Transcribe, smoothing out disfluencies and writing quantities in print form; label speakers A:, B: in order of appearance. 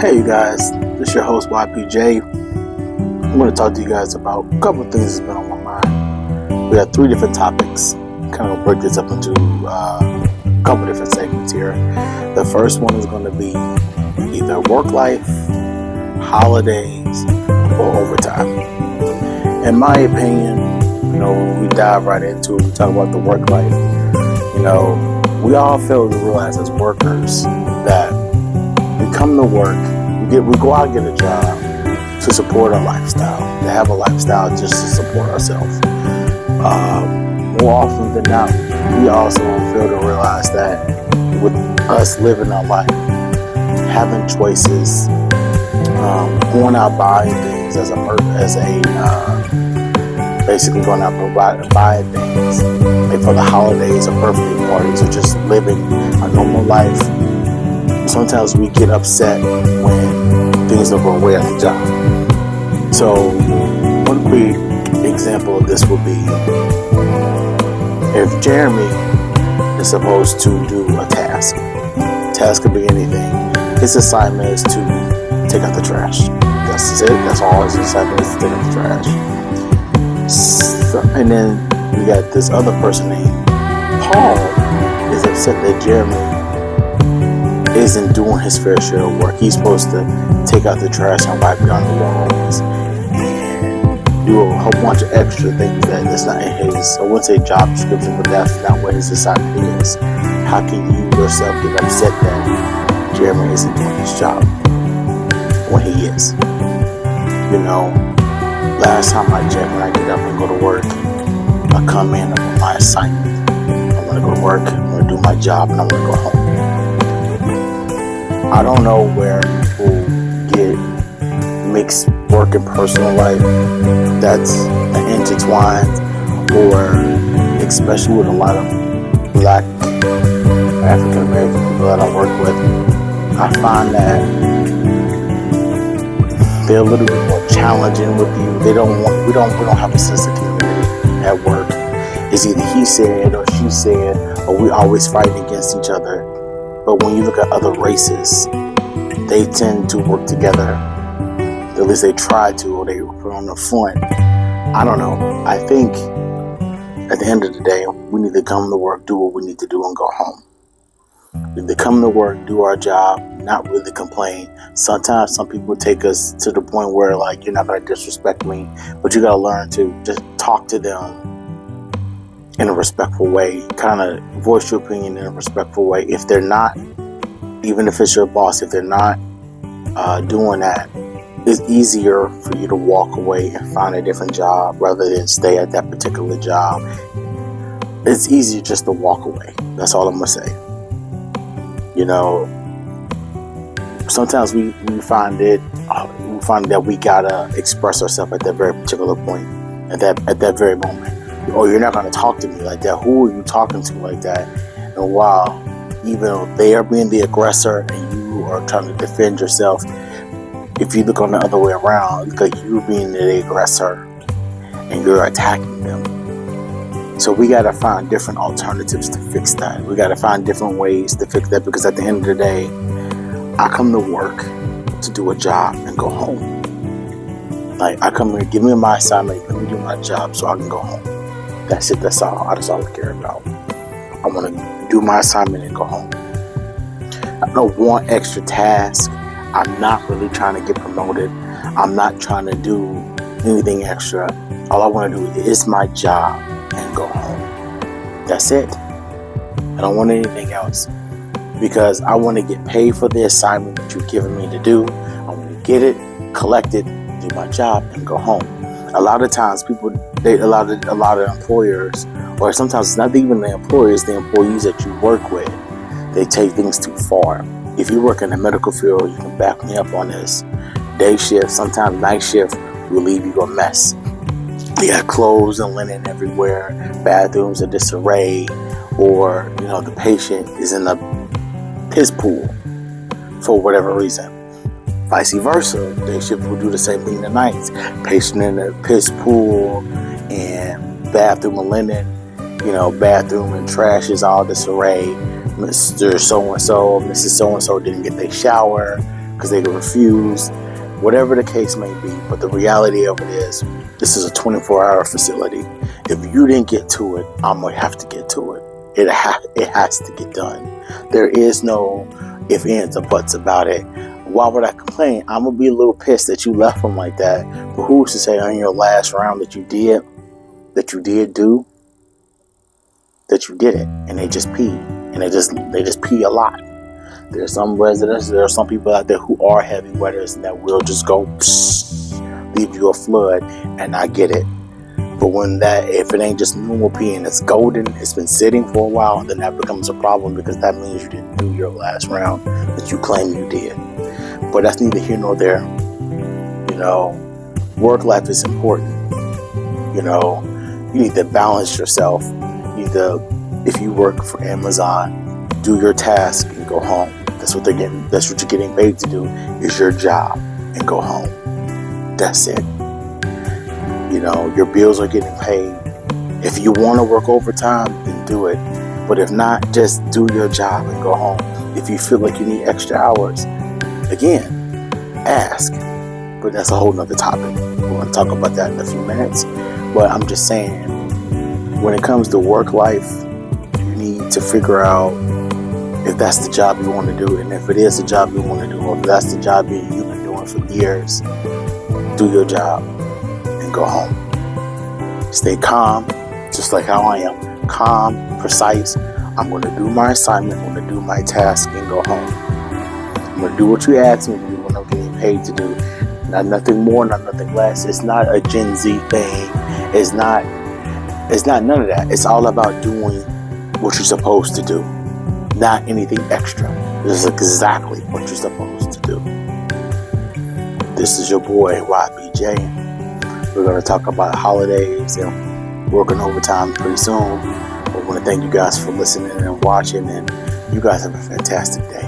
A: Hey, you guys, this is your host YPJ. I'm going to talk to you guys about a couple of things that's been on my mind. We got three different topics. Kind of break this up into a couple different segments here. The first one is going to be either work life, holidays, or overtime. In my opinion, when we dive right into it, we talk about the work life. We all fail to realize as workers that we come to work, we go out and get a job to support our lifestyle, to have a lifestyle just to support ourselves. More often than not, we also fail to realize that with us living our life, having choices, going out buying things basically going out buying things like for the holidays or birthday parties or just living a normal life. Sometimes we get upset when things don't go away at the job. So one quick example of this would be if Jeremy is supposed to do a task. Task could be anything. His assignment is to take out the trash. That's it. That's all his assignment is, to take out the trash. And then we got this other person named Paul is upset that Jeremy isn't doing his fair share of work. He's supposed to take out the trash and wipe down the walls and do a whole bunch of extra things that's not in his, I wouldn't say job description, but that's not what his assignment is. How can you yourself get upset that Jeremy isn't doing his job when he is? Last time I checked, when I get up and go to work, I come in on my assignment. I'm going to go to work, I'm going to do my job, and I'm going to go home. I don't know where people get mixed work and personal life that's intertwined, or especially with a lot of Black African American people that I work with, I find that they're a little bit more challenging with you. We don't have a sense of community at work. It's either he said or she said, or we always fighting against each other. But when you look at other races, they tend to work together. At least they try to, or they put on the front. I don't know. I think at the end of the day, we need to come to work, do what we need to do, and go home. We need to come to work, do our job, not really complain. Sometimes some people take us to the point where, like, you're not going to disrespect me, but you got to learn to just talk to them in a respectful way, kind of voice your opinion in a respectful way. If they're not, even if it's your boss, if they're not doing that, it's easier for you to walk away and find a different job rather than stay at that particular job. It's easier just to walk away. That's all I'm going to say. Sometimes we find that we gotta express ourselves at that very particular point, at that very moment. Or you're not gonna talk to me like that. Who are you talking to like that? And while even though they are being the aggressor and you are trying to defend yourself, if you look on the other way around, it's like you're being the aggressor and you're attacking them. So we gotta find different alternatives to fix that. We gotta find different ways to fix that, because at the end of the day, I come to work to do a job and go home. Like, I come here, give me my assignment, let me do my job so I can go home. That's it, that's all I care about. I want to do my assignment and go home. I don't want extra tasks. I'm not really trying to get promoted. I'm not trying to do anything extra. All I want to do is my job and go home. That's it. I don't want anything else, because I want to get paid for the assignment that you're giving me to do. I want to get it, collect it, do my job, and go home. A lot of times, a lot of employers, or sometimes it's not even the employers, the employees that you work with, they take things too far. If you work in the medical field, you can back me up on this. Day shift, sometimes night shift, will leave you a mess. You got clothes and linen everywhere, bathrooms are disarray, or the patient is in a piss pool for whatever reason. Vice versa, day shift will do the same thing at night. Patient in a piss pool and bathroom and linen, bathroom and trash is all disarray. Mr. So-and-so, Mrs. So-and-so didn't get their shower, because they refuse, whatever the case may be. But the reality of it is, this is a 24-hour facility. If you didn't get to it, I'm going to have to get to it. It has to get done. There is no ifs, ands, or buts about it. Why would I complain? I'm going to be a little pissed that you left them like that. But who's to say on your last round that you did do, that you did it, and they just pee. And they just pee a lot. There's some residents, there are some people out there who are heavy wetters and that will just go leave you a flood, and I get it. But if it ain't just normal pee and it's golden, it's been sitting for a while, then that becomes a problem, because that means you didn't do your last round that you claim you did. But that's neither here nor there. Work life is important. You need to balance yourself. If you work for Amazon, do your task and go home. That's what you're getting paid to do, is your job, and go home. That's it. Your bills are getting paid. If you want to work overtime, then do it. But if not, just do your job and go home. If you feel like you need extra hours, again, ask. But that's a whole nother topic. We're going to talk about that in a few minutes. But I'm just saying, when it comes to work life, you need to figure out if that's the job you want to do. And if it is the job you want to do, or if that's the job you've been doing for years, do your job and go home. Stay calm, just like how I am. Calm, precise. I'm going to do my assignment, I'm going to do my task, and go home. I'm going to do what you asked me to do when I'm getting paid to do. Not nothing more, not nothing less. It's not a Gen Z thing. It's not none of that. It's all about doing what you're supposed to do. Not anything extra. This is exactly what you're supposed to do. This is your boy, YBJ. We're going to talk about holidays and working overtime pretty soon. I want to thank you guys for listening and watching, and you guys have a fantastic day.